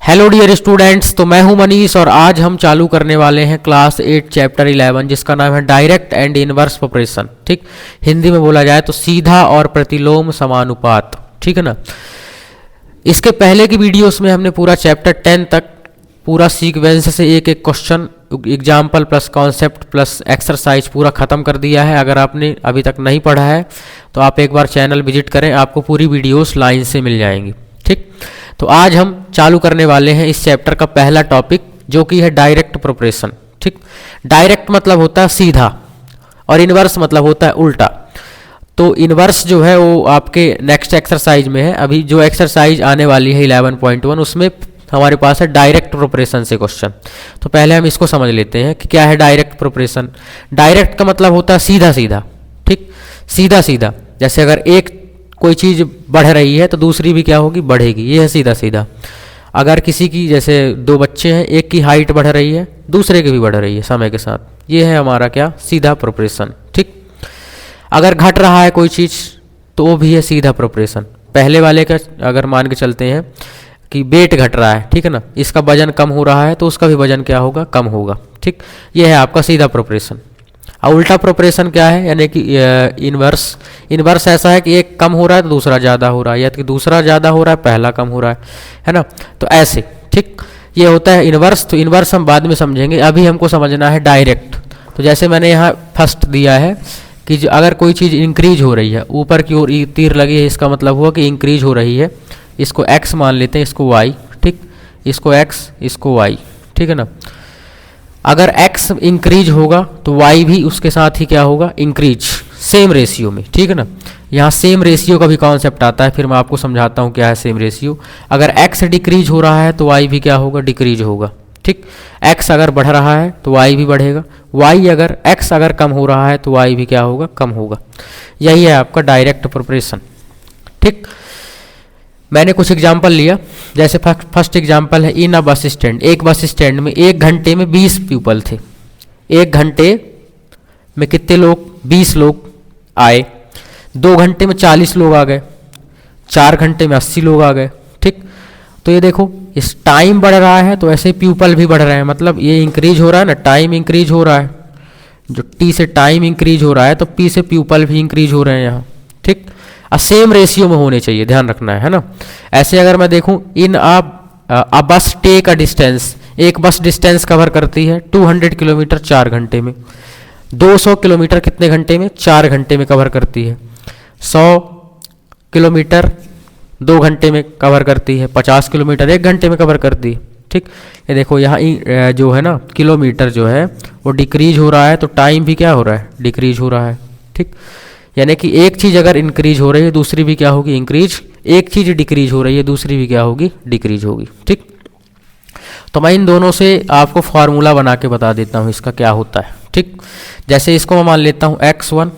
Hello dear students, तो मैं हूं मनीष और आज हम चालू करने वाले हैं क्लास 8 चैप्टर 11 जिसका नाम है डायरेक्ट एंड इनवर्स प्रोपोर्शन। ठीक, हिंदी में बोला जाए तो सीधा और प्रतिलोम समानुपात। ठीक है ना। इसके पहले की वीडियोस में हमने पूरा चैप्टर 10 तक पूरा सीक्वेंस से एक एक question, example plus concept plus exercise पूरा ख़त्म कर दिया है। अगर आपने अभी तक नहीं पढ़ा है तो आप एक बार चैनल विजिट करें, आपको पूरी वीडियोस लाइन से मिल जाएंगी। ठीक, तो आज हम चालू करने वाले हैं इस चैप्टर का पहला टॉपिक जो कि है डायरेक्ट प्रोपोर्शन। ठीक, डायरेक्ट मतलब होता है सीधा और इनवर्स मतलब होता है उल्टा। तो इनवर्स जो है वो आपके नेक्स्ट एक्सरसाइज में है। अभी जो एक्सरसाइज आने वाली है 11.1 उसमें हमारे पास है डायरेक्ट प्रोपोर्शन से क्वेश्चन। तो पहले हम इसको समझ लेते हैं कि क्या है डायरेक्ट प्रोपोर्शन। डायरेक्ट का मतलब होता है सीधा सीधा। ठीक, सीधा सीधा, जैसे अगर एक कोई चीज़ बढ़ रही है तो दूसरी भी क्या होगी, बढ़ेगी। ये है सीधा सीधा। अगर किसी की, जैसे दो बच्चे हैं, एक की हाइट बढ़ रही है दूसरे की भी बढ़ रही है समय के साथ, ये है हमारा क्या, सीधा प्रोपोर्शन। ठीक, अगर घट रहा है कोई चीज़ तो वो भी है सीधा प्रोपोर्शन। पहले वाले का अगर मान के चलते हैं कि वेट घट रहा है, ठीक है ना, इसका वजन कम हो रहा है तो उसका भी वजन क्या होगा, कम होगा। ठीक, ये है आपका सीधा प्रोपोर्शन। और उल्टा प्रोपोर्शन क्या है, यानी कि इनवर्स। इनवर्स ऐसा है कि एक कम हो रहा है तो दूसरा ज़्यादा हो रहा है, या कि दूसरा ज़्यादा हो रहा है पहला कम हो रहा है ना। तो ऐसे, ठीक, ये होता है इनवर्स। तो इनवर्स हम बाद में समझेंगे, अभी हमको समझना है डायरेक्ट। तो जैसे मैंने यहाँ फर्स्ट दिया है कि अगर कोई चीज़ इंक्रीज हो रही है, ऊपर की ओर तीर लगी है, इसका मतलब हुआ कि इंक्रीज हो रही है। इसको x मान लेते हैं, इसको y। ठीक, इसको x, इसको y। ठीक है ना। अगर x इंक्रीज होगा तो y भी उसके साथ ही क्या होगा, इंक्रीज, सेम रेशियो में। ठीक है ना। यहाँ सेम रेशियो का भी कॉन्सेप्ट आता है, फिर मैं आपको समझाता हूँ क्या है सेम रेशियो। अगर x डिक्रीज हो रहा है तो y भी क्या होगा, डिक्रीज होगा। ठीक, x अगर बढ़ रहा है तो y भी बढ़ेगा। x अगर कम हो रहा है तो y भी क्या होगा, कम होगा। यही है आपका डायरेक्ट प्रोपोर्शन। ठीक, मैंने कुछ एग्जाम्पल लिया। जैसे फर्स्ट एग्जाम्पल है इन अ बस स्टैंड। एक बस स्टैंड में एक घंटे में 20 पीपल थे। एक घंटे में कितने लोग, 20 लोग आए। 2 घंटे में 40 लोग आ गए। 4 घंटे में 80 लोग आ गए। ठीक, तो ये देखो, इस टाइम बढ़ रहा है तो ऐसे पीपल भी बढ़ रहे हैं, मतलब ये इंक्रीज हो रहा है ना, टाइम इंक्रीज हो रहा है। जो टी से टाइम इंक्रीज हो रहा है तो पी से पीपल भी इंक्रीज हो रहे हैं यहाँ। ठीक, सेम रेशियो में होने चाहिए, ध्यान रखना है ना। ऐसे अगर मैं देखूं इन अ बस टेक अ डिस्टेंस, एक बस डिस्टेंस कवर करती है 200 किलोमीटर 4 घंटे में। 200 किलोमीटर कितने घंटे में, 4 घंटे में कवर करती है। 100 किलोमीटर 2 घंटे में कवर करती है। 50 किलोमीटर 1 घंटे में कवर करती है। ठीक, ये देखो यहाँ जो है ना किलोमीटर जो है वो डिक्रीज हो रहा है तो टाइम भी क्या हो रहा है, डिक्रीज हो रहा है। ठीक, यानी कि एक चीज़ अगर इंक्रीज हो रही है दूसरी भी क्या होगी, इंक्रीज। एक चीज़ डिक्रीज हो रही है दूसरी भी क्या होगी, डिक्रीज होगी। ठीक, तो मैं इन दोनों से आपको फार्मूला बना के बता देता हूँ इसका क्या होता है। ठीक, जैसे इसको मैं मान लेता हूँ x1,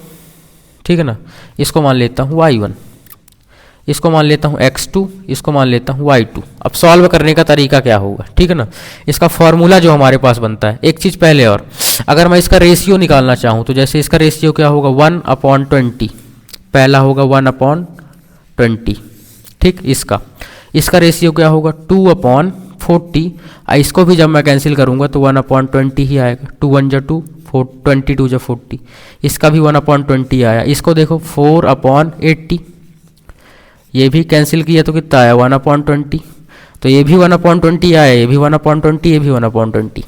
ठीक है ना, इसको मान लेता हूँ y1, इसको मान लेता हूँ x2, इसको मान लेता हूँ y2। अब सॉल्व करने का तरीका क्या होगा, ठीक है ना। इसका फॉर्मूला जो हमारे पास बनता है, एक चीज़ पहले और, अगर मैं इसका रेशियो निकालना चाहूँ तो जैसे इसका रेशियो क्या होगा, 1/20। पहला होगा 1/20। ठीक, इसका रेशियो क्या होगा, 2/40। इसको भी जब मैं कैंसिल करूँगा तो 1/20 ही आएगा। 2 1 जा 2, 22 जा 40। इसका भी 1/20 आया। इसको देखो 4/80, ये भी कैंसिल किया तो कितना आया, 1/20। तो ये भी 1/20 आया, ये भी 1/20, ये भी 1/20।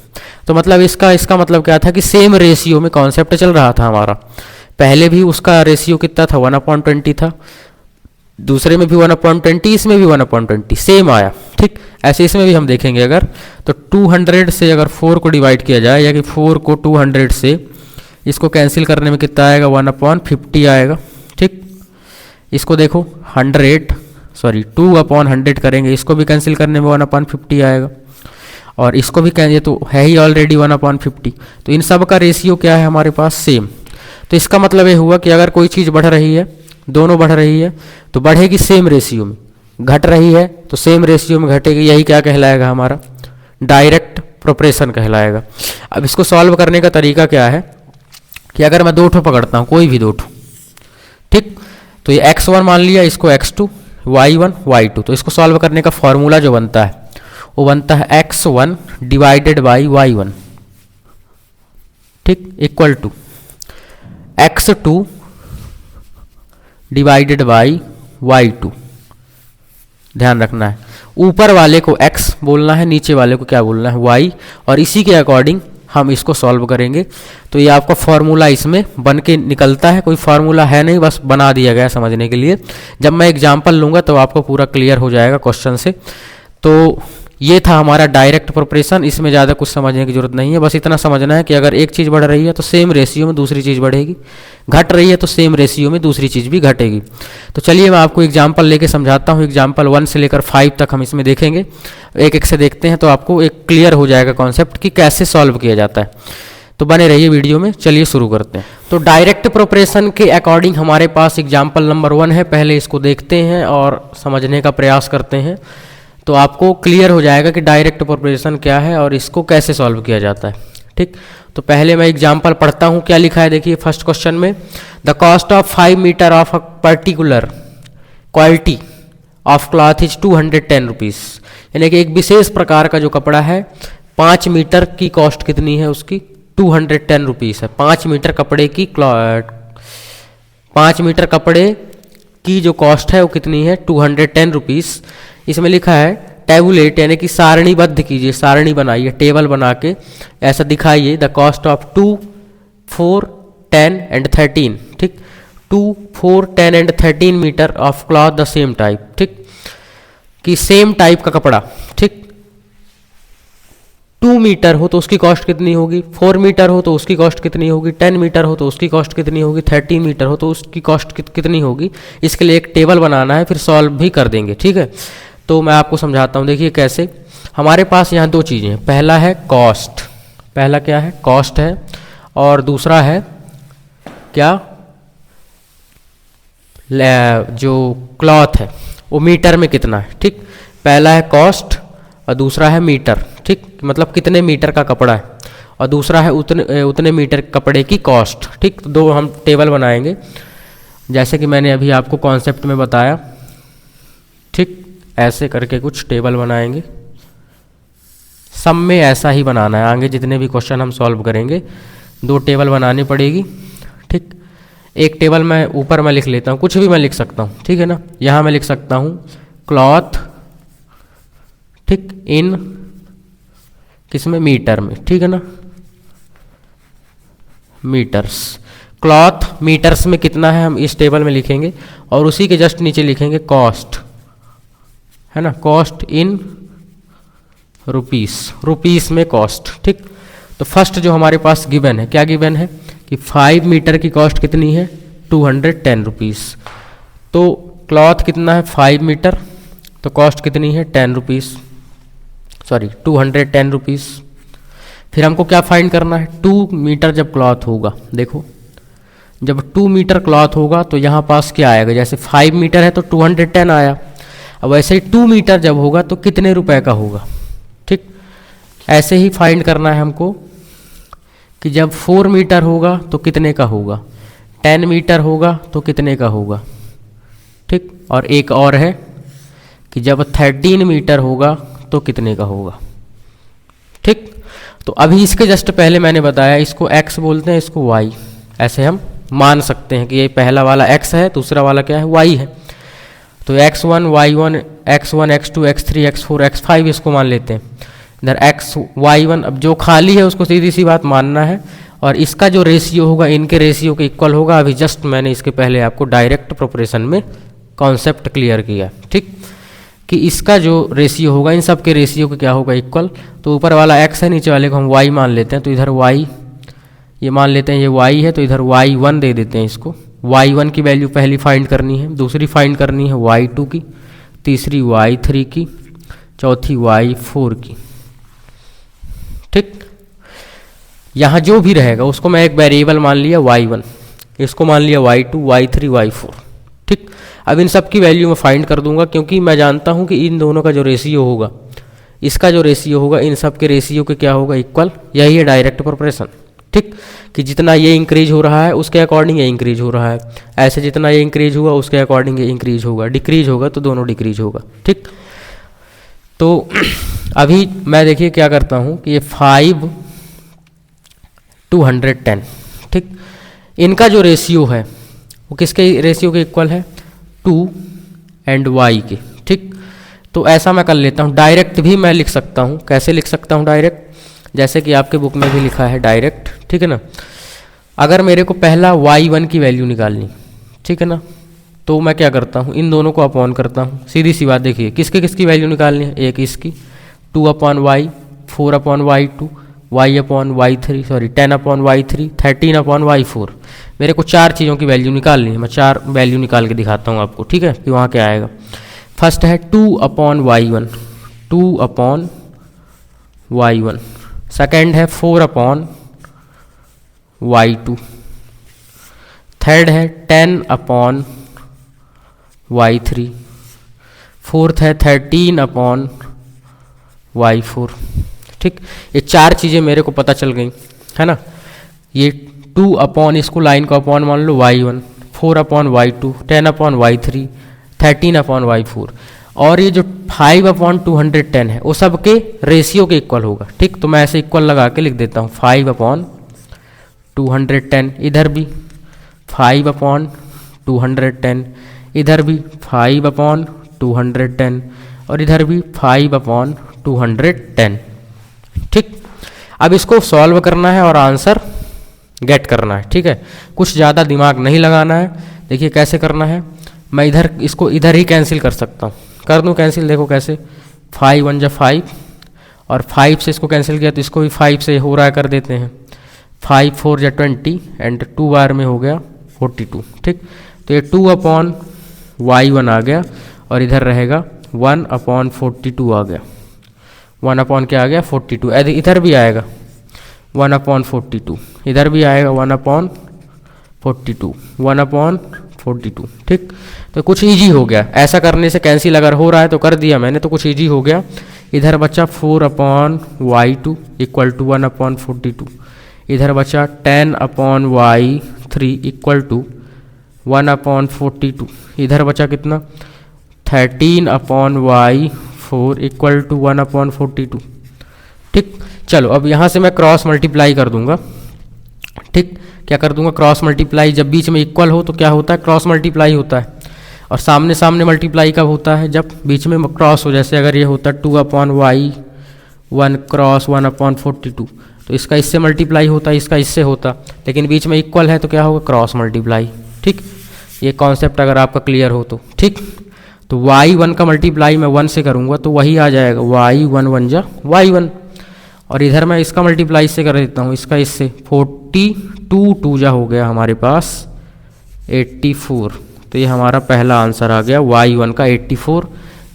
तो मतलब इसका मतलब क्या था कि सेम रेशियो में कॉन्सेप्ट चल रहा था हमारा। पहले भी उसका रेशियो कितना था, 1/20 था, दूसरे में भी 1/20, इसमें भी 1/20 सेम आया। ठीक, ऐसे इसमें भी हम देखेंगे अगर तो 200 से अगर 4 को डिवाइड किया जाए, या कि 4 को 200 से इसको कैंसिल करने में कितना आएगा, 1/50 आएगा। ठीक, इसको देखो 2/100 करेंगे, इसको भी कैंसिल करने में 1/50 आएगा। और इसको भी ये तो है ही ऑलरेडी 1/50। तो इन सब का रेशियो क्या है हमारे पास, सेम। तो इसका मतलब ये हुआ कि अगर कोई चीज़ बढ़ रही है, दोनों बढ़ रही है तो बढ़ेगी सेम रेशियो में, घट रही है तो सेम रेशियो में घटेगी। यही क्या कहलाएगा, हमारा डायरेक्ट प्रोपोर्शन कहलाएगा। अब इसको सॉल्व करने का तरीका क्या है कि अगर मैं 2 ठो पकड़ता हूँ, कोई भी 2 ठो, ठीक, तो ये x1 मान लिया, इसको x2, y1 y2। तो इसको सॉल्व करने का फॉर्मूला जो बनता है वो बनता है x1 डिवाइडेड बाई y1, ठीक, equal to x2 divided by y2। ध्यान रखना है, ऊपर वाले को x बोलना है, नीचे वाले को क्या बोलना है, y, और इसी के अकॉर्डिंग हम इसको सॉल्व करेंगे। तो ये आपका फॉर्मूला इसमें बन के निकलता है, कोई फार्मूला है नहीं, बस बना दिया गया समझने के लिए। जब मैं एग्जाम्पल लूँगा तो आपको पूरा क्लियर हो जाएगा क्वेश्चन से। तो ये था हमारा डायरेक्ट प्रोपोर्शन, इसमें ज़्यादा कुछ समझने की जरूरत नहीं है, बस इतना समझना है कि अगर एक चीज़ बढ़ रही है तो सेम रेशियो में दूसरी चीज़ बढ़ेगी, घट रही है तो सेम रेशियो में दूसरी चीज़ भी घटेगी। तो चलिए मैं आपको एग्जांपल लेके समझाता हूँ। एग्जांपल 1 से लेकर 5 तक हम इसमें देखेंगे, एक एक से देखते हैं तो आपको एक क्लियर हो जाएगा कॉन्सेप्ट कि कैसे सॉल्व किया जाता है। तो बने रहिए वीडियो में, चलिए शुरू करते हैं। तो डायरेक्ट प्रोपोर्शन के अकॉर्डिंग हमारे पास एग्जाम्पल नंबर 1 है, पहले इसको देखते हैं और समझने का प्रयास करते हैं, तो आपको क्लियर हो जाएगा कि डायरेक्ट प्रोपोर्शन क्या है और इसको कैसे सॉल्व किया जाता है, ठीक। तो पहले मैं एग्जांपल पढ़ता हूँ, क्या लिखा है देखिए फर्स्ट क्वेश्चन में, the cost of 5 metre of a particular quality of cloth is 210 rupees. यानी कि एक विशेष प्रकार का जो कपड़ा है 5 मीटर की कॉस्ट कितनी है उसकी, 210 रुपीज़ है। 5 मीटर कपड़े की 5 मीटर कपड़े की जो कॉस्ट है वो कितनी है, 210 रुपीज़। इसमें लिखा है टेबुलेट, यानी कि सारणीबद्ध कीजिए, सारणी बनाइए, टेबल बना के ऐसा दिखाइए, द कॉस्ट ऑफ 2, 4, 10 एंड 13, ठीक, 2, 4, 10 and 13 metre of cloth the same type, ठीक, कि सेम टाइप का कपड़ा, ठीक, 2 मीटर हो तो उसकी कॉस्ट कितनी होगी, 4 मीटर हो तो उसकी कॉस्ट कितनी होगी, 10 मीटर हो तो उसकी कॉस्ट कितनी होगी, 13 मीटर हो तो उसकी कॉस्ट कितनी होगी। इसके लिए एक टेबल बनाना है, फिर सॉल्व भी कर देंगे, ठीक है। तो मैं आपको समझाता हूँ, देखिए कैसे। हमारे पास यहाँ 2 चीज़ें हैं, पहला है कॉस्ट, पहला क्या है, कॉस्ट है, और दूसरा है क्या, जो क्लॉथ है वो मीटर में कितना है, ठीक। पहला है कॉस्ट और दूसरा है मीटर, ठीक, मतलब कितने मीटर का कपड़ा है, और दूसरा है उतने मीटर कपड़े की कॉस्ट, ठीक। तो 2 हम टेबल बनाएंगे, जैसे कि मैंने अभी आपको कॉन्सेप्ट में बताया, ठीक, ऐसे करके कुछ टेबल बनाएंगे। सब में ऐसा ही बनाना है, आगे जितने भी क्वेश्चन हम सॉल्व करेंगे 2 टेबल बनानी पड़ेगी, ठीक। एक टेबल मैं ऊपर मैं लिख लेता हूँ, कुछ भी मैं लिख सकता हूँ, ठीक है ना। यहाँ मैं लिख सकता हूँ क्लॉथ, ठीक, इन किसमें, मीटर में, ठीक है ना, मीटर्स, क्लॉथ मीटर्स में कितना है हम इस टेबल में लिखेंगे, और उसी के जस्ट नीचे लिखेंगे कॉस्ट, है ना, कॉस्ट इन रुपीस, रुपीस में कॉस्ट, ठीक। तो फर्स्ट जो हमारे पास गिवन है, क्या गिवन है कि 5 मीटर की कॉस्ट कितनी है, 210 रुपीज़। तो क्लॉथ कितना है, 5 मीटर, तो कॉस्ट कितनी है, 10 रुपीज़, सॉरी 210 रुपीज़। फिर हमको क्या फाइंड करना है, 2 मीटर जब क्लॉथ होगा, देखो जब 2 मीटर क्लॉथ होगा तो यहाँ पास क्या आएगा, जैसे 5 मीटर है तो 210 आया, अब वैसे ही 2 मीटर जब होगा तो कितने रुपए का होगा, ठीक। ऐसे ही फाइंड करना है हमको कि जब 4 मीटर होगा तो कितने का होगा, 10 मीटर होगा तो कितने का होगा, ठीक। और एक और है कि जब 13 मीटर होगा तो कितने का होगा, ठीक। तो अभी इसके जस्ट पहले मैंने बताया, इसको x बोलते हैं, इसको y, ऐसे हम मान सकते हैं कि ये पहला वाला x है, दूसरा वाला क्या है, y है। तो x1, y1, x1, x2, x3, x4, x5 इसको मान लेते हैं। इधर x, y1, अब जो खाली है उसको सीधी सी बात मानना है, और इसका जो रेशियो होगा इनके रेशियो के इक्वल होगा। अभी जस्ट मैंने इसके पहले आपको डायरेक्ट प्रोपोर्शन में कॉन्सेप्ट क्लियर किया, ठीक, कि इसका जो रेशियो होगा इन सब के रेशियो के क्या होगा, इक्वल। तो ऊपर वाला x है, नीचे वाले को हम y मान लेते हैं, तो इधर y ये मान लेते हैं, ये y है, तो इधर y1 दे देते हैं इसको। y1 की वैल्यू पहली फाइंड करनी है, दूसरी फाइंड करनी है y2 की, तीसरी y3 की, चौथी y4 की, ठीक। यहाँ जो भी रहेगा उसको मैं एक वेरिएबल मान लिया y1, इसको मान लिया y2, y3, y4, ठीक। अब इन सब की वैल्यू मैं फाइंड कर दूंगा, क्योंकि मैं जानता हूँ कि इन दोनों का जो रेशियो होगा, इसका जो रेशियो होगा इन सब के रेशियो के क्या होगा, इक्वल। यही है डायरेक्ट प्रोपोर्शन, ठीक, कि जितना ये इंक्रीज हो रहा है उसके अकॉर्डिंग ये इंक्रीज हो रहा है, ऐसे जितना ये इंक्रीज हुआ उसके अकॉर्डिंग ये इंक्रीज होगा, डिक्रीज होगा तो दोनों डिक्रीज होगा, ठीक। तो अभी मैं देखिए क्या करता हूँ कि ये 5 to 110, ठीक, इनका जो रेशियो है वो किसके रेशियो के इक्वल है, 2 and y के, ठीक। तो ऐसा मैं कर लेता हूँ, डायरेक्ट भी मैं लिख सकता हूँ। कैसे लिख सकता हूँ डायरेक्ट, जैसे कि आपके बुक में भी लिखा है डायरेक्ट, ठीक है ना। अगर मेरे को पहला y1 की वैल्यू निकालनी, ठीक है ना, तो मैं क्या करता हूँ, इन दोनों को अपॉन करता हूँ। सीधी सी बात, देखिए किसके किसकी वैल्यू निकालनी है, एक इसकी 2/y, 4/y2, y/y3, sorry 10/y3, 13/y4। मेरे को 4 चीज़ों की वैल्यू निकालनी है। मैं 4 वैल्यू निकाल के दिखाता हूँ आपको, ठीक है, कि वहाँ क्या आएगा। फर्स्ट है 2/y1, 2/y1। सेकेंड है 4/y2। थर्ड है 10/y3। फोर्थ है 13/y4, ठीक। ये 4 चीज़ें मेरे को पता चल गई, है ना। ये 2 इसको लाइन को अपॉन मान लो y1, 4/y2, 10/y3, 13/y4। और ये जो 5/210 है वो सबके रेशियो के इक्वल होगा, ठीक। तो मैं ऐसे इक्वल लगा के लिख देता हूँ, 5/210, इधर भी 5/210, इधर भी 5/210, और इधर भी 5/210, ठीक। अब इसको सॉल्व करना है और आंसर गेट करना है, ठीक है। कुछ ज़्यादा दिमाग नहीं लगाना है। देखिए कैसे करना है, मैं इधर इसको इधर ही कैंसिल कर सकता हूँ, कर दूँ कैंसिल। देखो कैसे, 5 1 जा 5, और 5 से इसको कैंसिल किया तो इसको भी 5 से हो रहा है, कर देते हैं। 5 4 जा 20, एंड 2 बार में हो गया 42, ठीक। तो ये 2/y1 आ गया, और इधर रहेगा 1/42 आ गया। 1 क्या आ गया, 42। इधर भी आएगा 1/42, इधर भी आएगा 1/42, 1/42, ठीक। तो कुछ इजी हो गया, ऐसा करने से कैंसिल अगर हो रहा है तो कर दिया मैंने, तो कुछ इजी हो गया। इधर बचा 4/y2 इक्वल टू 1/42, इधर बचा 10/y3 इक्वल टू 1/42, इधर बचा कितना, 13/y4 इक्वल टू 1/42, ठीक। चलो अब यहाँ से मैं क्रॉस मल्टीप्लाई कर दूंगा, ठीक। क्या कर दूंगा, क्रॉस मल्टीप्लाई। जब बीच में इक्वल हो तो क्या होता है, क्रॉस मल्टीप्लाई होता है। और सामने सामने मल्टीप्लाई कब होता है, जब बीच में क्रॉस हो। जैसे अगर ये होता 2/y1 क्रॉस 1/42, तो इसका इससे मल्टीप्लाई होता, इसका इससे होता, लेकिन बीच में इक्वल है तो क्या होगा, क्रॉस मल्टीप्लाई, ठीक। ये कॉन्सेप्ट अगर आपका क्लियर हो तो, ठीक। तो y1 का मल्टीप्लाई मैं 1 से करूँगा तो वही आ जाएगा, y1 1 जा y1। और इधर मैं इसका मल्टीप्लाई से कर देता हूँ, इसका इससे 42 2 जा हो गया हमारे पास 84। तो ये हमारा पहला आंसर आ गया, y1 का 84।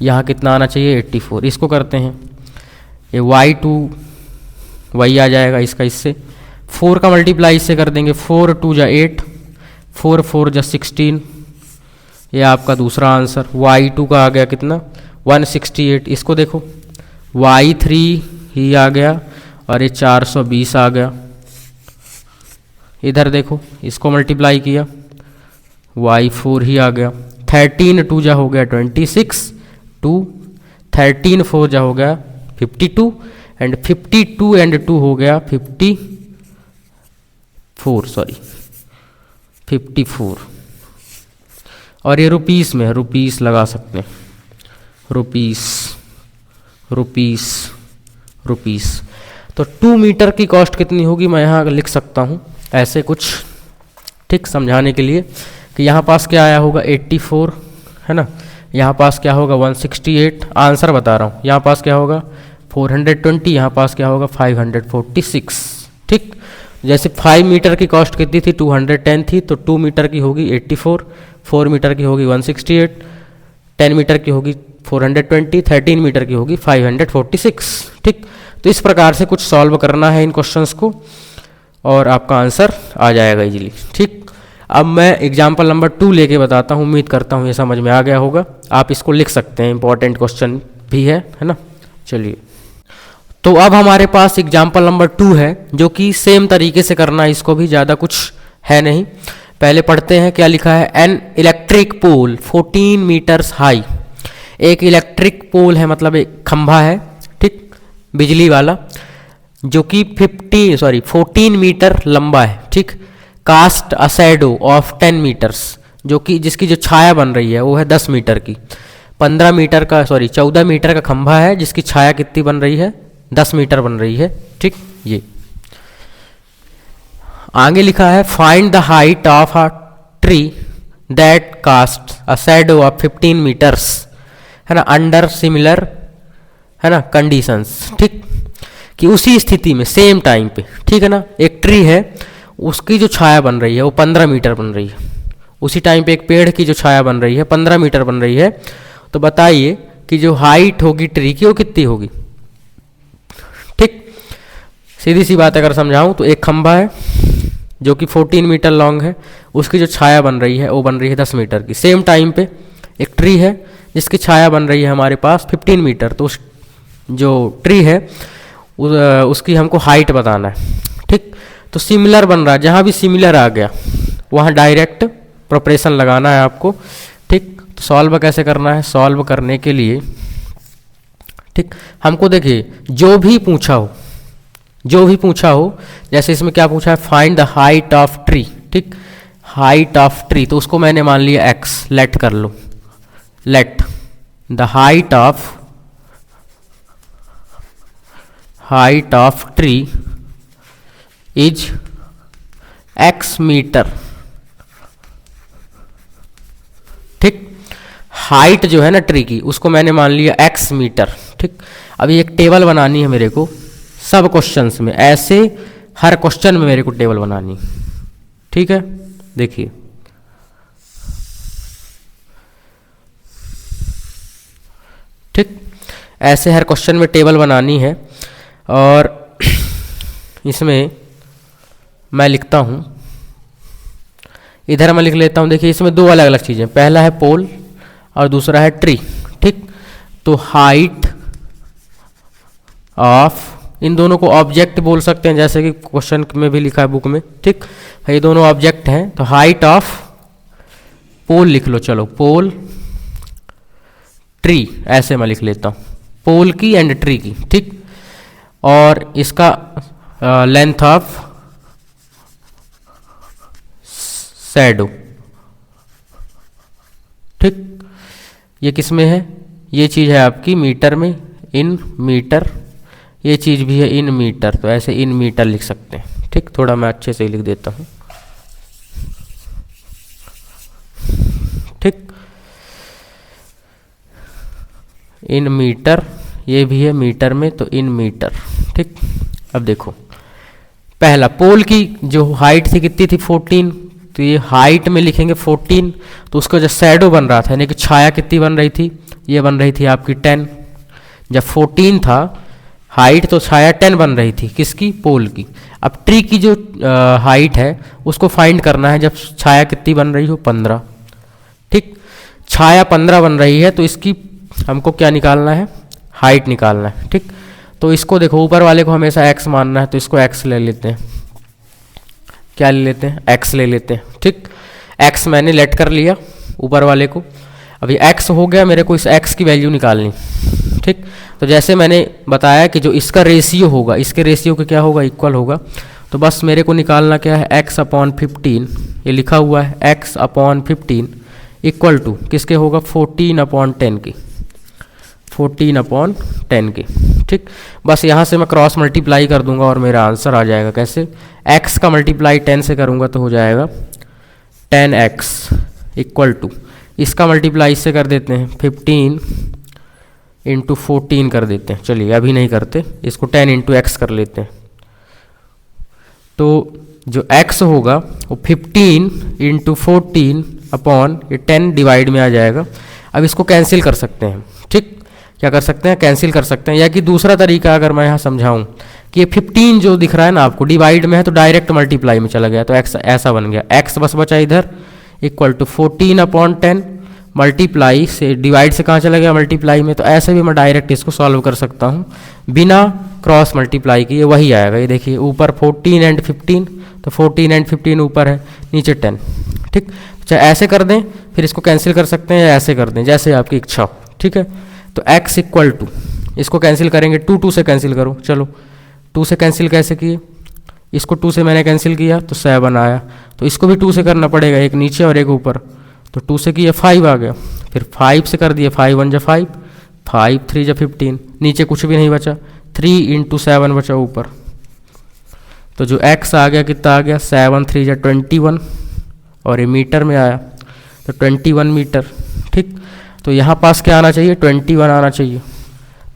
यहाँ कितना आना चाहिए, 84। इसको करते हैं, ये y2 वही आ जाएगा, इसका इससे 4 का मल्टीप्लाई इससे कर देंगे, 4 2 जा 8, 4 4 जा 16। ये आपका दूसरा आंसर। y2 का आ गया कितना, 168। इसको देखो, y3 ही आ गया, और ये 420 आ गया। इधर देखो, इसको मल्टीप्लाई किया, y4 ही आ गया। 13 2 जा हो गया 26, 2 13 4 जा हो गया 52, एंड 52 एंड 2 हो गया 54, सॉरी 54। और ये रुपीस में, रुपीस लगा सकते हैं, रुपीस रुपीस रुपीस। तो 2 मीटर की कॉस्ट कितनी होगी, मैं यहाँ लिख सकता हूँ ऐसे कुछ, ठीक, समझाने के लिए कि यहाँ पास क्या आया होगा 84, है ना। यहाँ पास क्या होगा 168, आंसर बता रहा हूँ। यहाँ पास क्या होगा 420, यहाँ पास क्या होगा 546, ठीक। जैसे 5 मीटर की कॉस्ट कितनी थी, 210 थी, तो 2 मीटर की होगी 84, 4 मीटर की होगी 168, 10 मीटर की होगी 420, 13 मीटर की होगी 546, ठीक। तो इस प्रकार से कुछ सॉल्व करना है इन क्वेश्चंस को, और आपका आंसर आ जाएगा इजीली, ठीक। अब मैं एग्जाम्पल नंबर 2 लेके बताता हूँ, उम्मीद करता हूँ ये समझ में आ गया होगा। आप इसको लिख सकते हैं, इंपॉर्टेंट क्वेश्चन भी है ना। चलिए, तो अब हमारे पास एग्जाम्पल नंबर 2 है, जो कि सेम तरीके से करना है, इसको भी ज़्यादा कुछ है नहीं। पहले पढ़ते हैं क्या लिखा है। An electric pole 14 metres high. एक इलेक्ट्रिक पोल है, मतलब एक खंभा है, ठीक, बिजली वाला, जो कि 14 मीटर लंबा है, ठीक। Cast a shadow of 10 metres, जो कि जिसकी जो छाया बन रही है वो है 10 मीटर की। 14 मीटर का खंभा है जिसकी छाया कितनी बन रही है, 10 मीटर बन रही है, ठीक। ये आगे लिखा है find the height of a tree that cast a shadow of 15 metres, है ना, अंडर सिमिलर, है ना, कंडीशंस, ठीक। कि उसी स्थिति में सेम टाइम पे, ठीक है ना, एक ट्री है उसकी जो छाया बन रही है वो 15 मीटर बन रही है, उसी टाइम पे एक पेड़ की जो छाया बन रही है 15 मीटर बन रही है। तो बताइए कि जो हाइट होगी ट्री की वो कितनी होगी, ठीक। सीधी सी बात अगर समझाऊं तो एक खंभा है जो कि 14 मीटर लॉन्ग है, उसकी जो छाया बन रही है वो बन रही है 10 मीटर की। सेम टाइम पे एक ट्री है जिसकी छाया बन रही है हमारे पास 15 मीटर, तो उस जो ट्री है उसकी हमको हाइट बताना है, ठीक। तो सिमिलर बन रहा है, जहाँ भी सिमिलर आ गया वहाँ डायरेक्ट प्रोपोर्शन लगाना है आपको, ठीक। तो सॉल्व कैसे करना है, सॉल्व करने के लिए, ठीक, हमको देखिए जो भी पूछा हो, जैसे इसमें क्या पूछा है, find the height of tree, ठीक। हाइट ऑफ ट्री, तो उसको मैंने मान लिया x, लेट कर लो, let the height of tree is x metre, ठीक। हाइट जो है ना ट्री की उसको मैंने मान लिया x मीटर, ठीक। अभी एक टेबल बनानी है मेरे को सब क्वेश्चंस में, ऐसे हर क्वेश्चन में मेरे को टेबल बनानी, ठीक है। देखिए ठीक, ऐसे हर क्वेश्चन में टेबल बनानी है। और इसमें मैं लिखता हूं, इधर मैं लिख लेता हूं। देखिए इसमें दो अलग अलग चीजें, पहला है पोल और दूसरा है ट्री, ठीक। तो हाइट ऑफ, इन दोनों को ऑब्जेक्ट बोल सकते हैं, जैसे कि क्वेश्चन में भी लिखा है बुक में, ठीक। ये दोनों ऑब्जेक्ट हैं, तो हाइट ऑफ पोल लिख लो, चलो पोल ट्री, ऐसे मैं लिख लेता हूं, पोल की एंड ट्री की, ठीक। और इसका लेंथ ऑफ शैडो, ठीक। ये किस में है, ये चीज है आपकी मीटर में, इन मीटर, ये चीज भी है इन मीटर, तो ऐसे इन मीटर लिख सकते हैं, ठीक। थोड़ा मैं अच्छे से लिख देता हूं, ठीक। इन मीटर, ये भी है मीटर में, तो इन मीटर, ठीक। अब देखो पहला पोल की जो हाइट थी कितनी थी 14, तो ये हाइट में लिखेंगे 14, तो उसका जो शैडो बन रहा था यानी कि छाया कितनी बन रही थी, ये बन रही थी आपकी 10। जब 14 था हाइट तो छाया 10 बन रही थी, किसकी, पोल की। अब ट्री की जो हाइट है उसको फाइंड करना है जब छाया कितनी बन रही हो 15, ठीक। छाया 15 बन रही है तो इसकी हमको क्या निकालना है, हाइट निकालना है, ठीक। तो इसको देखो ऊपर वाले को हमेशा x मानना है, तो इसको x ले लेते हैं, क्या ले लेते हैं, x ले लेते हैं, ठीक। x मैंने लेट कर लिया ऊपर वाले को, अभी x हो गया, मेरे को इस x की वैल्यू निकालनी, ठीक। तो जैसे मैंने बताया कि जो इसका रेशियो होगा इसके रेशियो के क्या होगा, इक्वल होगा। तो बस मेरे को निकालना क्या है, x/15, ये लिखा हुआ है x/15 इक्वल टू किसके होगा, 14/10 की, 14/10 की, ठीक। बस यहाँ से मैं क्रॉस मल्टीप्लाई कर दूंगा और मेरा आंसर आ जाएगा। कैसे, x का मल्टीप्लाई 10 से करूंगा तो हो जाएगा 10x इक्वल टू, इसका मल्टीप्लाई इससे कर देते हैं 15 × 14 कर देते हैं, चलिए अभी नहीं करते, इसको 10 × x कर लेते हैं। तो जो x होगा वो 15 × 14/10 डिवाइड में आ जाएगा। अब इसको कैंसिल कर सकते हैं, ठीक। क्या कर सकते हैं, कैंसिल कर सकते हैं। या कि दूसरा तरीका अगर मैं यहाँ समझाऊं कि ये 15 जो दिख रहा है ना आपको डिवाइड में है तो डायरेक्ट मल्टीप्लाई में चला गया, तो x ऐसा बन गया, x बस बचा इधर इक्वल टू 14/10 मल्टीप्लाई से, डिवाइड से कहाँ चला गया, मल्टीप्लाई में। तो ऐसे भी मैं डायरेक्ट इसको सॉल्व कर सकता हूँ बिना क्रॉस मल्टीप्लाई किए, वही आएगा। ये देखिए ऊपर 14 and 15, तो 14 and 15 ऊपर है, नीचे 10, ठीक। चाहे ऐसे कर दें फिर इसको कैंसिल कर सकते हैं, या ऐसे कर दें, जैसे आपकी इच्छा हो, ठीक है। तो x इक्वल टू इसको कैंसिल करेंगे, 2 2 से कैंसिल करो, चलो 2 से कैंसिल कैसे किए, इसको 2 से मैंने कैंसिल किया तो 7 आया, तो इसको भी 2 से करना पड़ेगा, एक नीचे और एक ऊपर, तो 2 से किया 5 आ गया, फिर 5 से कर दिए, 5 1 जा 5, 5 3 जा 15, नीचे कुछ भी नहीं बचा, 3 × 7 बचा ऊपर, तो जो x आ गया कितना आ गया, 7 3 जा 21, और ये मीटर में आया तो 21 मीटर। ठीक, तो यहाँ पास क्या आना चाहिए, 21 आना चाहिए,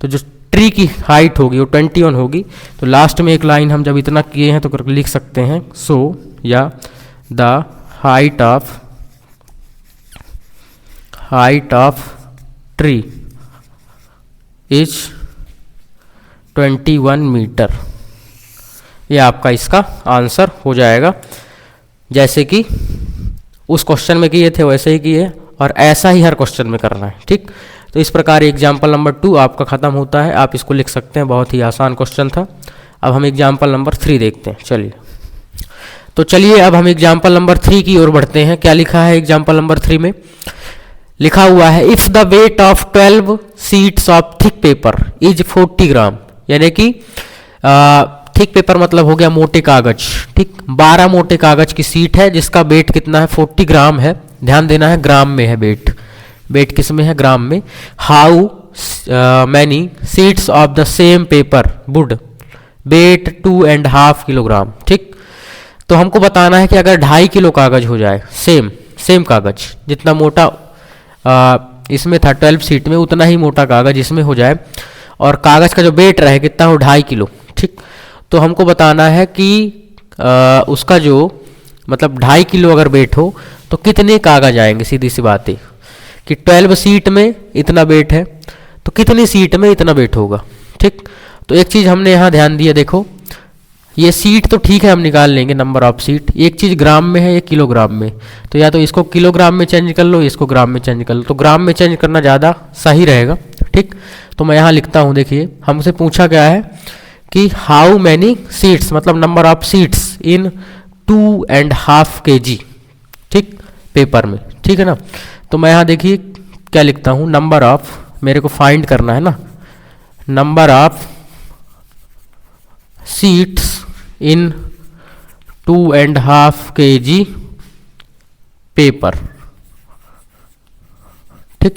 तो जो ट्री की हाइट होगी वो 21 होगी। तो लास्ट में एक लाइन हम जब इतना किए हैं तो लिख सकते हैं, so yeah the height of tree is 21 metre. ये आपका इसका आंसर हो जाएगा, जैसे कि उस क्वेश्चन में किए थे वैसे ही किए, और ऐसा ही हर क्वेश्चन में करना है। ठीक, तो इस प्रकार एग्जाम्पल नंबर 2 आपका ख़त्म होता है, आप इसको लिख सकते हैं, बहुत ही आसान क्वेश्चन था। अब हम एग्जाम्पल नंबर 3 देखते हैं। चलिए, तो चलिए अब हम एग्जाम्पल नंबर 3 की ओर बढ़ते हैं। क्या लिखा है एग्जाम्पल नंबर 3 में, लिखा हुआ है if the weight of 12 sheets of thick paper is 40 ग्राम, यानी कि थिक पेपर मतलब हो गया मोटे कागज। ठीक, 12 मोटे कागज की सीट है जिसका वेट कितना है, 40 ग्राम है। ध्यान देना है ग्राम में है वेट, वेट किस में है, ग्राम में। How many sheets of the same paper would weigh 2.5 kilogram. ठीक, तो हमको बताना है कि अगर 2.5 किलो कागज हो जाए, सेम कागज जितना मोटा इसमें था 12 सीट में, उतना ही मोटा कागज इसमें हो जाए, और कागज का जो वेट रहे कितना हो, 2.5 किलो। ठीक, तो हमको बताना है कि उसका जो मतलब 2.5 किलो अगर वेट हो तो कितने कागज आएंगे। सीधी सी बात है कि 12 सीट में इतना वेट है तो कितनी सीट में इतना वेट होगा। ठीक, तो एक चीज़ हमने यहाँ ध्यान दिया, देखो ये सीट तो ठीक है हम निकाल लेंगे नंबर ऑफ सीट, एक चीज़ ग्राम में है, एक किलोग्राम में, तो या तो इसको किलोग्राम में चेंज कर लो, इसको ग्राम में चेंज कर लो, तो ग्राम में चेंज करना ज़्यादा सही रहेगा। ठीक, तो मैं यहाँ लिखता हूँ, देखिए हमसे पूछा गया है कि हाउ मैनी सीट्स मतलब number of seats in 2.5 kg, ठीक, पेपर में। ठीक है ना, तो मैं यहाँ देखिए क्या लिखता हूँ, नंबर ऑफ, मेरे को फाइंड करना है ना, number of seats in 2.5 kg paper. ठीक,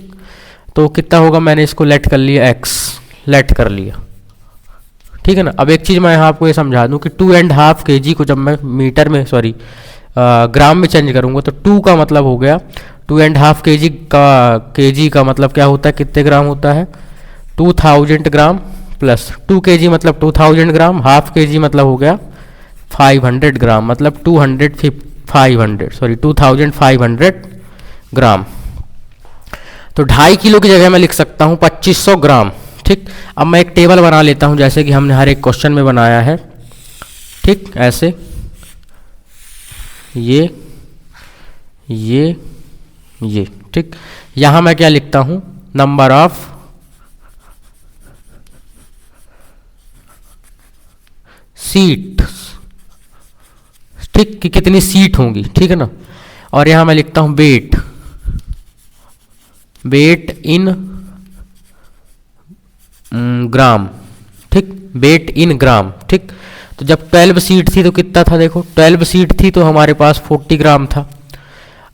तो कितना होगा, मैंने इसको लेट कर लिया, x लेट कर लिया। ठीक है ना, अब एक चीज़ मैं यहाँ आपको ये समझा दूँ कि 2.5 kg को जब मैं मीटर में ग्राम में चेंज करूँगा तो 2 का मतलब हो गया 2.5 kg का मतलब क्या होता है, कितने ग्राम होता है, 2000 ग्राम, प्लस 2 kg मतलब 2000 ग्राम, हाफ kg मतलब हो गया 500 ग्राम, मतलब 2500 ग्राम। तो 2.5 किलो की जगह मैं लिख सकता हूँ 2500 ग्राम। ठीक, अब मैं एक टेबल बना लेता हूं जैसे कि हमने हर एक क्वेश्चन में बनाया है। ठीक, ऐसे ये ठीक, यहां मैं क्या लिखता हूं, नंबर ऑफ सीट, ठीक, कि कितनी सीट होंगी। ठीक है ना, और यहां मैं लिखता हूं वेट इन ग्राम। ठीक, वेट इन ग्राम। ठीक, तो जब 12 सीट थी तो कितना था, देखो 12 सीट थी तो हमारे पास 40 ग्राम था।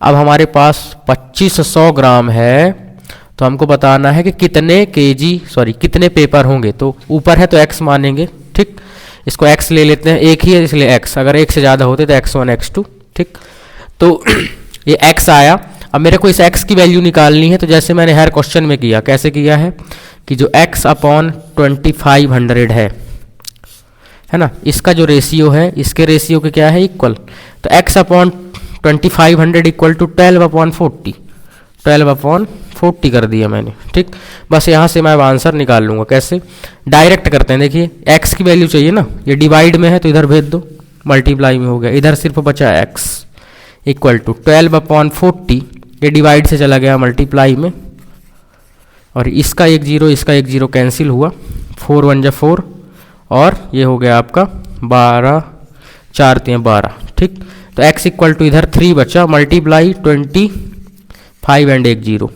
अब हमारे पास 2500 ग्राम है, तो हमको बताना है कि कितने पेपर होंगे, तो ऊपर है तो x मानेंगे। ठीक, इसको x ले लेते हैं, एक ही है इसलिए x, अगर एक से ज़्यादा होते तो x1 x2। ठीक, तो ये x आया। अब मेरे को इस x की वैल्यू निकालनी है, तो जैसे मैंने हर क्वेश्चन में किया, कैसे किया है कि जो x अपॉन 2500 है ना, इसका जो रेशियो है, इसके रेशियो के क्या है, इक्वल, तो x अपॉन 2500 इक्वल टू 12/40, 12/40 कर दिया मैंने। ठीक, बस यहाँ से मैं आंसर निकाल लूँगा। कैसे, डायरेक्ट करते हैं, देखिए x की वैल्यू चाहिए ना, ये डिवाइड में है तो इधर भेज दो, मल्टीप्लाई में हो गया, इधर सिर्फ बचा x इक्वल टू 12/40, ये डिवाइड से चला गया मल्टीप्लाई में, और इसका एक जीरो कैंसिल हुआ, 4 1 जा 4, और ये हो गया आपका 12 4 3 12। ठीक, तो x इक्वल टू इधर 3 बचा, मल्टीप्लाई 25 एंड 1 0,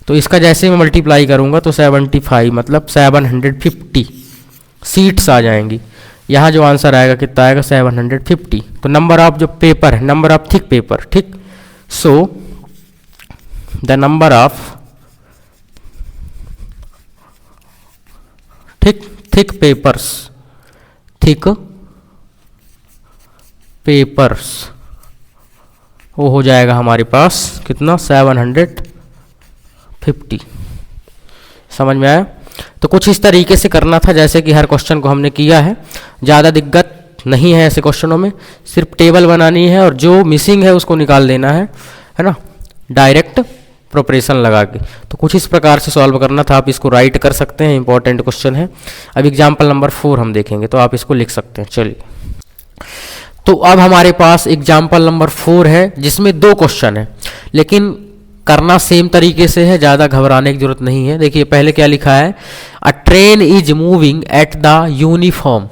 तो इसका जैसे मैं मल्टीप्लाई करूँगा तो 75 मतलब 750 सीट्स आ जाएंगी। यहाँ जो आंसर आएगा कितना आएगा 750। तो नंबर ऑफ जो पेपर है, नंबर ऑफ थिक पेपर, ठीक। So the number of thick papers वो हो जाएगा हमारे पास कितना 750। समझ में आया? तो कुछ इस तरीके से करना था जैसे कि हर क्वेश्चन को हमने किया है। ज़्यादा दिक्कत नहीं है ऐसे क्वेश्चनों में, सिर्फ टेबल बनानी है और जो मिसिंग है उसको निकाल देना है ना, डायरेक्ट प्रोपरेशन लगा के। तो कुछ इस प्रकार से सॉल्व करना था। आप इसको राइट कर सकते हैं, इंपॉर्टेंट क्वेश्चन है। अब एग्जाम्पल नंबर 4 हम देखेंगे, तो आप इसको लिख सकते हैं। चलिए, तो अब हमारे पास एग्जाम्पल नंबर 4 है जिसमें 2 क्वेश्चन है, लेकिन करना सेम तरीके से है, ज़्यादा घबराने की जरूरत नहीं है। देखिए पहले क्या लिखा है, अ train is moving at the uniform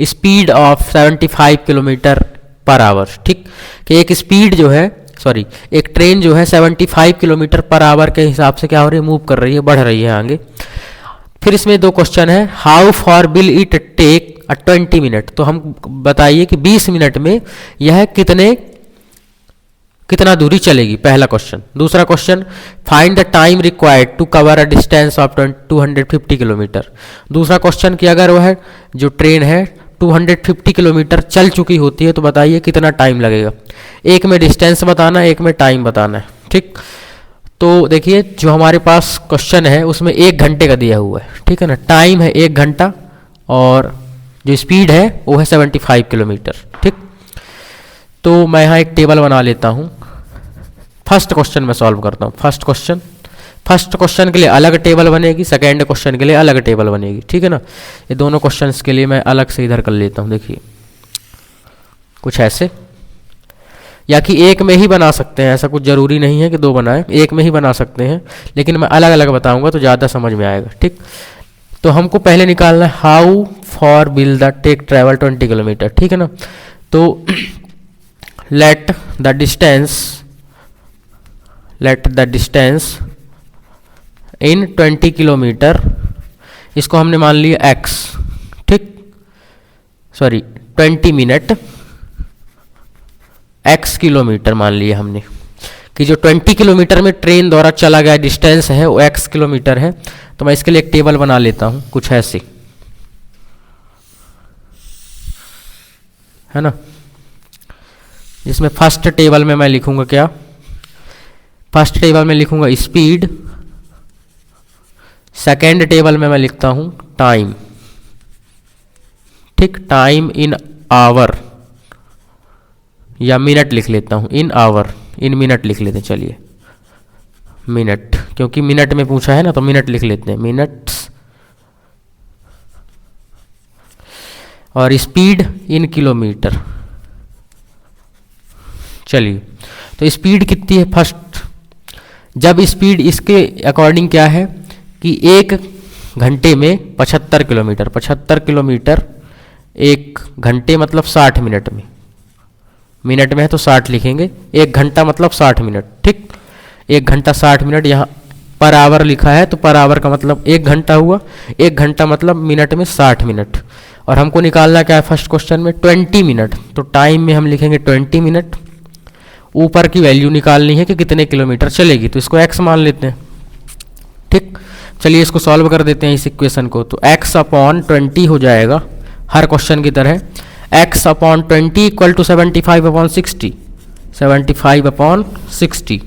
speed of 75 kilometre per hour. ठीक, कि एक स्पीड जो है, सॉरी एक ट्रेन जो है 75 किलोमीटर पर आवर के हिसाब से क्या हो रही है, मूव कर रही है, बढ़ रही है आगे। फिर इसमें 2 क्वेश्चन है, how far will it take 20 minute. तो हम बताइए कि 20 मिनट में यह कितना दूरी चलेगी, पहला क्वेश्चन। दूसरा question, find the time required to cover a distance of 250 kilometre. दूसरा क्वेश्चन कि अगर वह जो ट्रेन है 250 किलोमीटर चल चुकी होती है तो बताइए कितना टाइम लगेगा। एक में डिस्टेंस बताना है, एक में टाइम बताना है। ठीक, तो देखिए जो हमारे पास क्वेश्चन है उसमें 1 घंटे का दिया हुआ है, ठीक है ना, टाइम है 1 घंटा और जो स्पीड है वो है 75 किलोमीटर। ठीक, तो मैं यहाँ एक टेबल बना लेता हूँ। फर्स्ट क्वेश्चन में सॉल्व करता हूँ। फर्स्ट क्वेश्चन के लिए अलग टेबल बनेगी, सेकेंड क्वेश्चन के लिए अलग टेबल बनेगी, ठीक है ना। ये दोनों क्वेश्चंस के लिए मैं अलग से इधर कर लेता हूँ। देखिए कुछ ऐसे, या कि एक में ही बना सकते हैं, ऐसा कुछ जरूरी नहीं है कि 2 बनाएं, एक में ही बना सकते हैं, लेकिन मैं अलग अलग बताऊंगा तो ज़्यादा समझ में आएगा। ठीक, तो हमको पहले निकालना है how far will the take travel 20 kilometre, ठीक है ना। तो let the distance in 20 kilometre, इसको हमने मान लिया x, ठीक, सॉरी 20 मिनट x किलोमीटर मान लिया हमने, कि जो 20 किलोमीटर में ट्रेन द्वारा चला गया डिस्टेंस है वो x किलोमीटर है। तो मैं इसके लिए एक टेबल बना लेता हूं कुछ ऐसे, है ना, जिसमें फर्स्ट टेबल में मैं लिखूंगा क्या, फर्स्ट टेबल में लिखूंगा स्पीड, सेकेंड टेबल में मैं लिखता हूं टाइम। ठीक, टाइम इन आवर या मिनट लिख लेता हूं, इन आवर, इन मिनट लिख लेते हैं। चलिए मिनट, क्योंकि मिनट में पूछा है ना तो मिनट लिख लेते हैं, मिनट्स। और स्पीड इन किलोमीटर। चलिए, तो स्पीड कितनी है फर्स्ट, जब स्पीड इसके अकॉर्डिंग क्या है कि 1 घंटे में 75 किलोमीटर, 75 किलोमीटर 1 घंटे मतलब 60 मिनट में, मिनट में है तो 60 लिखेंगे, 1 घंटा मतलब 60 मिनट। ठीक, 1 घंटा 60 मिनट, यहाँ पर आवर लिखा है तो पर आवर का मतलब 1 घंटा हुआ, 1 घंटा मतलब मिनट में 60 मिनट। और हमको निकालना क्या है फर्स्ट क्वेश्चन में 20 मिनट, तो टाइम में हम लिखेंगे 20 मिनट। ऊपर की वैल्यू निकालनी है कि कितने किलोमीटर चलेगी, तो इसको x मान लेते हैं। ठीक, चलिए इसको सॉल्व कर देते हैं इस इक्वेशन को। तो x अपॉन 20 हो जाएगा हर क्वेश्चन की तरह, x upon 20 equal to 75 upon 60, 75 upon 60।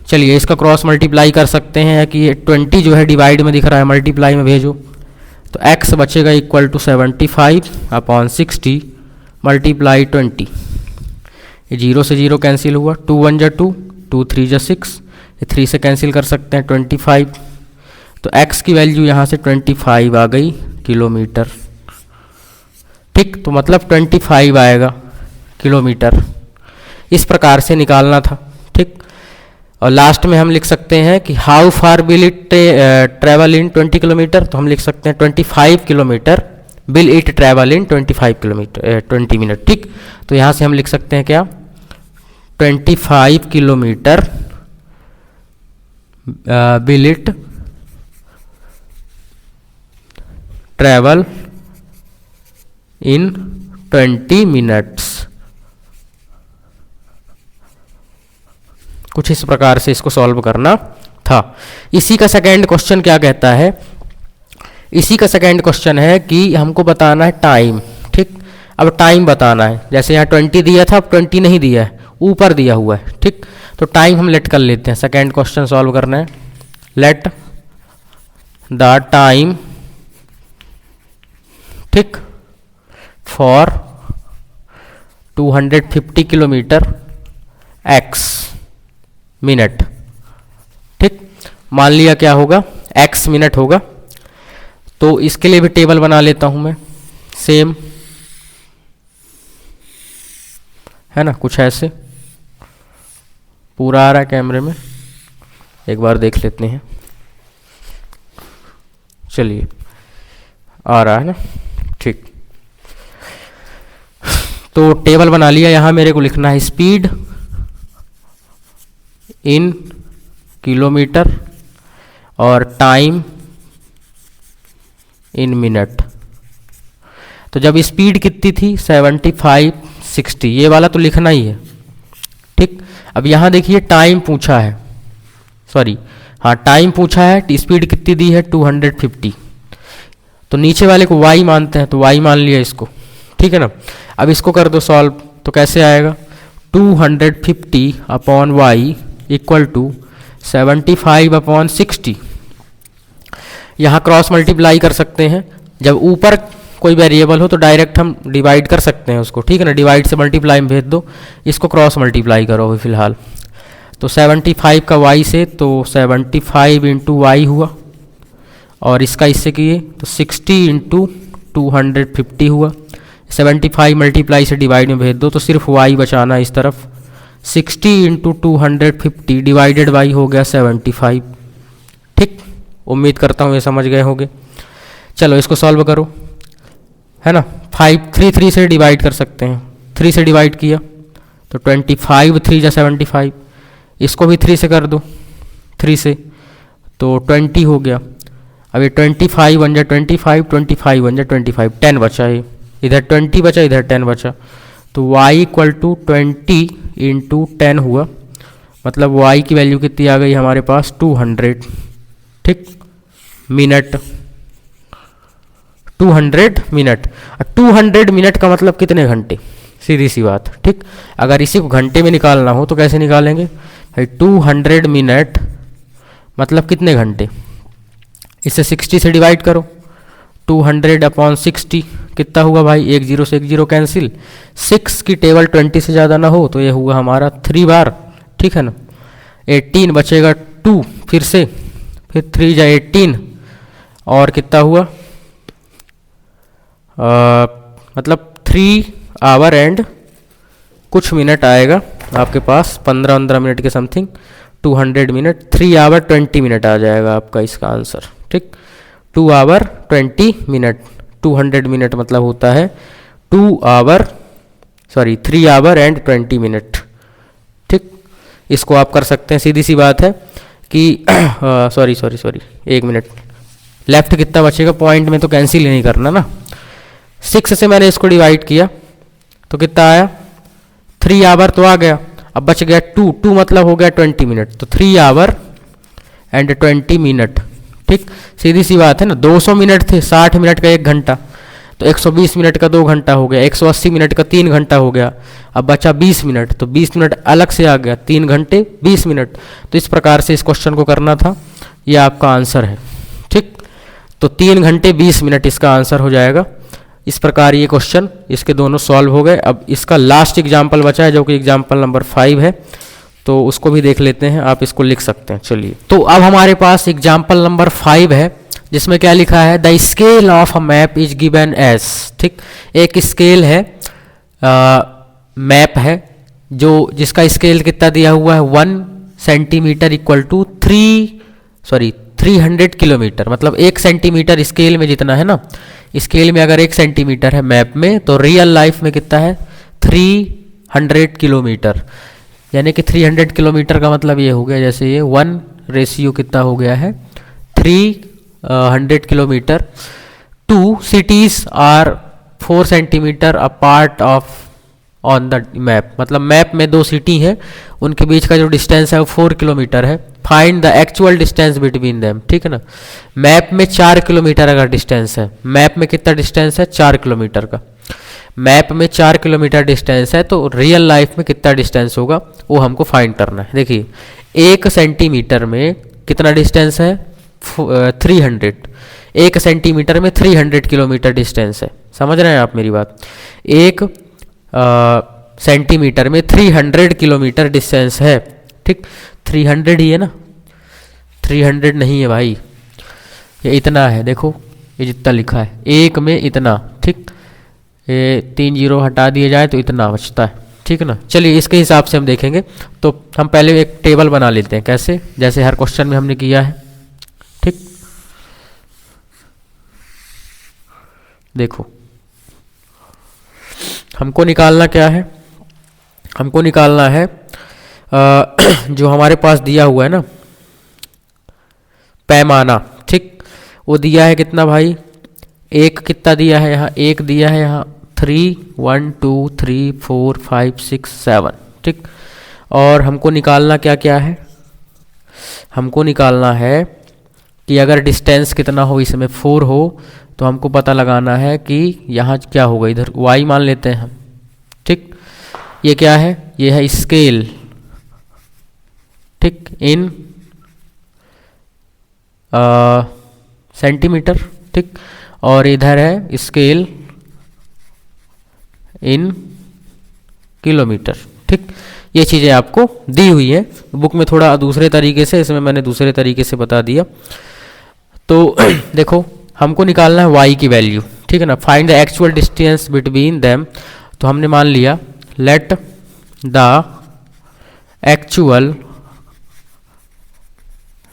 चलिए इसका क्रॉस मल्टीप्लाई कर सकते हैं कि ये 20 जो है डिवाइड में दिख रहा है, मल्टीप्लाई में भेजो, तो x बचेगा इक्वल टू 75 अपॉन 60 मल्टीप्लाई 20। ये 0 से 0 कैंसिल हुआ, 2 1 जा 2, 2 3 जा 6, ये 3 से कैंसिल कर सकते हैं 25। तो x की वैल्यू यहाँ से 25 आ गई किलोमीटर। ठीक, तो मतलब 25 आएगा किलोमीटर, इस प्रकार से निकालना था। ठीक, और लास्ट में हम लिख सकते हैं कि how far will it travel in 20 kilometre, तो हम लिख सकते हैं 25 kilometre will it travel in 25 kilometre 20 minute. ठीक, तो यहाँ से हम लिख सकते हैं क्या, 25 kilometre will it travel in 20 minutes। कुछ इस प्रकार से इसको सॉल्व करना था। इसी का सेकेंड क्वेश्चन क्या कहता है, इसी का सेकेंड क्वेश्चन है कि हमको बताना है टाइम। ठीक, अब टाइम बताना है, जैसे यहाँ 20 दिया था, अब 20 नहीं दिया है, ऊपर दिया हुआ है। ठीक, तो टाइम हम लेट कर लेते हैं, सेकेंड क्वेश्चन सॉल्व करना है। लेट द टाइम, ठीक, फॉर 250 किलोमीटर x मिनट। ठीक, मान लिया क्या होगा, x मिनट होगा। तो इसके लिए भी टेबल बना लेता हूं मैं, सेम है ना, कुछ ऐसे पूरा आ रहा है कैमरे में, एक बार देख लेते हैं। चलिए, आ रहा है ना, ठीक। तो टेबल बना लिया, यहां मेरे को लिखना है स्पीड इन किलोमीटर और टाइम इन मिनट। तो जब स्पीड कितनी थी 75 60, ये वाला तो लिखना ही है। ठीक, अब यहां देखिए टाइम पूछा है, सॉरी हाँ टाइम पूछा है, स्पीड कितनी दी है 250, तो नीचे वाले को y मानते हैं, तो y मान लिया इसको। ठीक है ना, अब इसको कर दो सॉल्व, तो कैसे आएगा 250 upon y equal to 75 upon 60। यहाँ क्रॉस मल्टीप्लाई कर सकते हैं, जब ऊपर कोई वेरिएबल हो तो डायरेक्ट हम डिवाइड कर सकते हैं उसको। ठीक है ना, डिवाइड से मल्टीप्लाई में भेज दो, इसको क्रॉस मल्टीप्लाई करो अभी फिलहाल। तो 75 का y से, तो 75 इंटू वाई हुआ, और इसका इससे किए तो 60 इंटू 250 हुआ। 75 मल्टीप्लाई से डिवाइड में भेज दो, तो सिर्फ y बचाना इस तरफ। 60 इंटू 250 डिवाइडेड बाई हो गया 75। ठीक, उम्मीद करता हूँ ये समझ गए होंगे। चलो इसको सॉल्व करो, है ना। 3 से डिवाइड कर सकते हैं, 3 से डिवाइड किया तो 25, 3 जा 75, इसको भी 3 से कर दो, 3 से तो 20 हो गया। अब ये 25 बन जा 25, 25 बन जा 25, 10 बचा, ये इधर 20 बचा, इधर 10 बचा। तो y इक्वल टू 20 इंटू 10 हुआ, मतलब y की वैल्यू कितनी आ गई हमारे पास 200। ठीक, मिनट 200 मिनट। 200 मिनट का मतलब कितने घंटे, सीधी सी बात। ठीक, अगर इसी को घंटे में निकालना हो तो कैसे निकालेंगे भाई, 200 मिनट मतलब कितने घंटे, इसे 60 से डिवाइड करो, 200 अपॉन 60 कितना हुआ भाई, 1 0 से 1 0 कैंसिल, 6 की टेबल 20 से ज़्यादा ना हो तो ये हुआ हमारा 3 बार। ठीक है ना, 18 बचेगा 2 फिर से, फिर 3 जा 18 और कितना हुआ मतलब 3 आवर एंड कुछ मिनट आएगा आपके पास, 15 मिनट के समथिंग। 200 मिनट 3 आवर 20 मिनट आ जाएगा आपका इसका आंसर। ठीक, 2 आवर 20 मिनट, 200 मिनट मतलब होता है 3 आवर एंड 20 मिनट। ठीक, इसको आप कर सकते हैं, सीधी सी बात है कि सॉरी 1 मिनट, लेफ्ट कितना बचेगा, पॉइंट में तो कैंसिल ही नहीं करना ना। 6 से मैंने इसको डिवाइड किया तो कितना आया, 3 आवर तो आ गया, अब बच गया 2 मतलब हो गया 20 मिनट, तो 3 आवर एंड 20 मिनट। ठीक, सीधी सी बात है ना, 200 मिनट थे, 60 मिनट का 1 घंटा, तो 120 मिनट का 2 घंटा हो गया, 180 मिनट का 3 घंटा हो गया, अब बचा 20 मिनट, तो 20 मिनट अलग से आ गया, 3 घंटे 20 मिनट। तो इस प्रकार से इस क्वेश्चन को करना था, ये आपका आंसर है। ठीक, तो 3 घंटे 20 मिनट इसका आंसर हो जाएगा। इस प्रकार ये क्वेश्चन इसके दोनों सॉल्व हो गए। अब इसका लास्ट एग्जाम्पल बचा है जो कि एग्जाम्पल नंबर 5 है, तो उसको भी देख लेते हैं, आप इसको लिख सकते हैं। चलिए, तो अब हमारे पास एग्जाम्पल नंबर 5 है, जिसमें क्या लिखा है, the scale of a map is given as. ठीक, एक स्केल है, मैप है जो जिसका स्केल कितना दिया हुआ है 1 सेंटीमीटर इक्वल टू 300 किलोमीटर, मतलब 1 सेंटीमीटर स्केल में जितना है ना, स्केल में अगर 1 सेंटीमीटर है मैप में, तो रियल लाइफ में कितना है 300 किलोमीटर। यानी कि 300 किलोमीटर का मतलब ये हो गया, जैसे ये 1 रेशियो कितना हो गया है 300 kilometre. 2 cities are 4 centimetre apart of on the map, मतलब मैप में 2 सिटी है, उनके बीच का जो डिस्टेंस है वो 4 किलोमीटर है। Find the actual distance between them, ठीक है ना। मैप में 4 किलोमीटर अगर डिस्टेंस है, मैप में कितना डिस्टेंस है 4 किलोमीटर का, मैप में 4 किलोमीटर डिस्टेंस है, तो रियल लाइफ में कितना डिस्टेंस होगा वो हमको फाइंड करना है। देखिए 1 सेंटीमीटर में कितना डिस्टेंस है 300, 1 सेंटीमीटर में 300 किलोमीटर डिस्टेंस है। समझ रहे हैं आप मेरी बात? 1 सेंटीमीटर में 300 किलोमीटर डिस्टेंस है, ठीक। 300 ही है ना, 300 नहीं है भाई, ये इतना है, देखो ये जितना लिखा है, 1 में इतना, ठीक। ये 3 जीरो हटा दिए जाए तो इतना बचता है, ठीक है ना। चलिए इसके हिसाब से हम देखेंगे। तो हम पहले एक टेबल बना लेते हैं, कैसे, जैसे हर क्वेश्चन में हमने किया है, ठीक। देखो हमको निकालना क्या है, हमको निकालना है जो हमारे पास दिया हुआ है ना पैमाना, ठीक। वो दिया है कितना भाई, 1 कितना दिया है यहाँ, 1 दिया है यहाँ 3 1 2 3 4 5 6 7, ठीक। और हमको निकालना क्या क्या है, हमको निकालना है कि अगर डिस्टेंस कितना हो, इसमें 4 हो, तो हमको पता लगाना है कि यहाँ क्या होगा, इधर y मान लेते हैं हम, ठीक। ये क्या है, ये है स्केल, ठीक, इन सेंटीमीटर, ठीक। और इधर है स्केल इन किलोमीटर, ठीक। ये चीज़ें आपको दी हुई है बुक में, थोड़ा दूसरे तरीके से, इसमें मैंने दूसरे तरीके से बता दिया। तो देखो हमको निकालना है y की वैल्यू, ठीक है ना। Find the actual distance between them, तो हमने मान लिया let the actual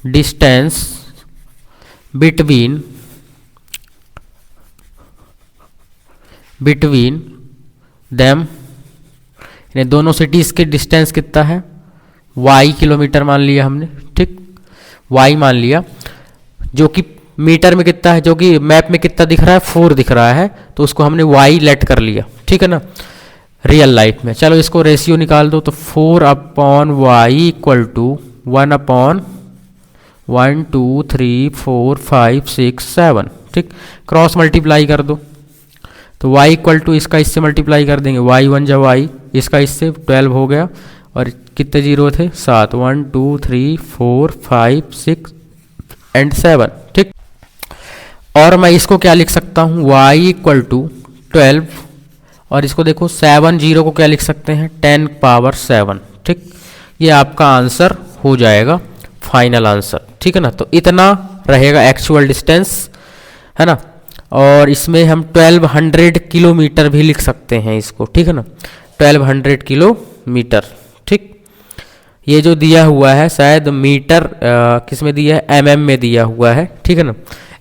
distance between them, दोनों सिटीज के डिस्टेंस कितना है, y किलोमीटर मान लिया हमने, ठीक। y मान लिया, जो कि मीटर में कितना है, जो कि मैप में कितना दिख रहा है 4 दिख रहा है, तो उसको हमने y लेट कर लिया, ठीक है ना, रियल लाइफ में। चलो इसको रेशियो निकाल दो, तो 4/y इक्वल टू 1/1 2 3 4 5 6 7, ठीक। क्रॉस मल्टीप्लाई कर दो, तो y इक्वल टू इसका इससे मल्टीप्लाई कर देंगे, y 1 जब y, इसका इससे 12 हो गया, और कितने जीरो थे 7, 1 2 3 4 5 6 एंड 7, ठीक। और मैं इसको क्या लिख सकता हूँ, y इक्वल टू 12, और इसको देखो 7 जीरो को क्या लिख सकते हैं 10 पावर 7, ठीक। ये आपका आंसर हो जाएगा, फाइनल आंसर, ठीक है ना। तो इतना रहेगा एक्चुअल डिस्टेंस, है ना। और इसमें हम 1200 किलोमीटर भी लिख सकते हैं इसको, ठीक है ना, 1200 किलोमीटर, ठीक। ये जो दिया हुआ है शायद मीटर किस में दिया है, mm में दिया हुआ है, ठीक है ना,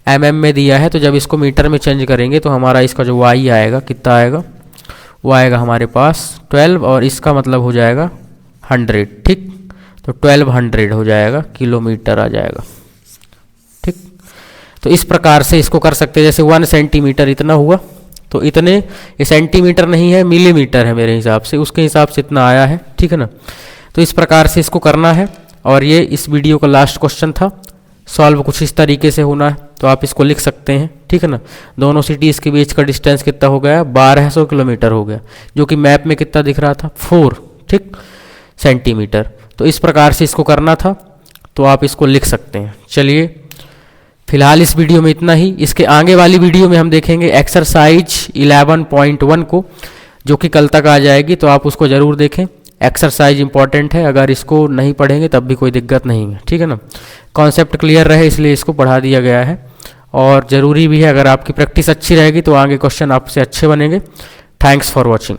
mm में दिया है। तो जब इसको मीटर में चेंज करेंगे तो हमारा इसका जो y आएगा कितना आएगा, वो आएगा हमारे पास 12, और इसका मतलब हो जाएगा 100, ठीक। तो 1200 हो जाएगा, किलोमीटर आ जाएगा, ठीक। तो इस प्रकार से इसको कर सकते हैं, जैसे 1 सेंटीमीटर इतना हुआ, तो इतने, ये सेंटीमीटर नहीं है मिलीमीटर है मेरे हिसाब से, उसके हिसाब से इतना आया है, ठीक है ना। तो इस प्रकार से इसको करना है, और ये इस वीडियो का लास्ट क्वेश्चन था। सॉल्व कुछ इस तरीके से होना है, तो आप इसको लिख सकते हैं, ठीक है ना। दोनों सिटीज़ के बीच का डिस्टेंस कितना हो गया, 1200 किलोमीटर हो गया, जो कि मैप में कितना दिख रहा था 4, ठीक, सेंटीमीटर। तो इस प्रकार से इसको करना था, तो आप इसको लिख सकते हैं। चलिए फिलहाल इस वीडियो में इतना ही। इसके आगे वाली वीडियो में हम देखेंगे एक्सरसाइज 11.1 को, जो कि कल तक आ जाएगी, तो आप उसको ज़रूर देखें। एक्सरसाइज इंपॉर्टेंट है, अगर इसको नहीं पढ़ेंगे तब भी कोई दिक्कत नहीं है, ठीक है ना। कॉन्सेप्ट क्लियर रहे इसलिए इसको पढ़ा दिया गया है, और ज़रूरी भी है, अगर आपकी प्रैक्टिस अच्छी रहेगी तो आगे क्वेश्चन आपसे अच्छे बनेंगे। Thanks for watching.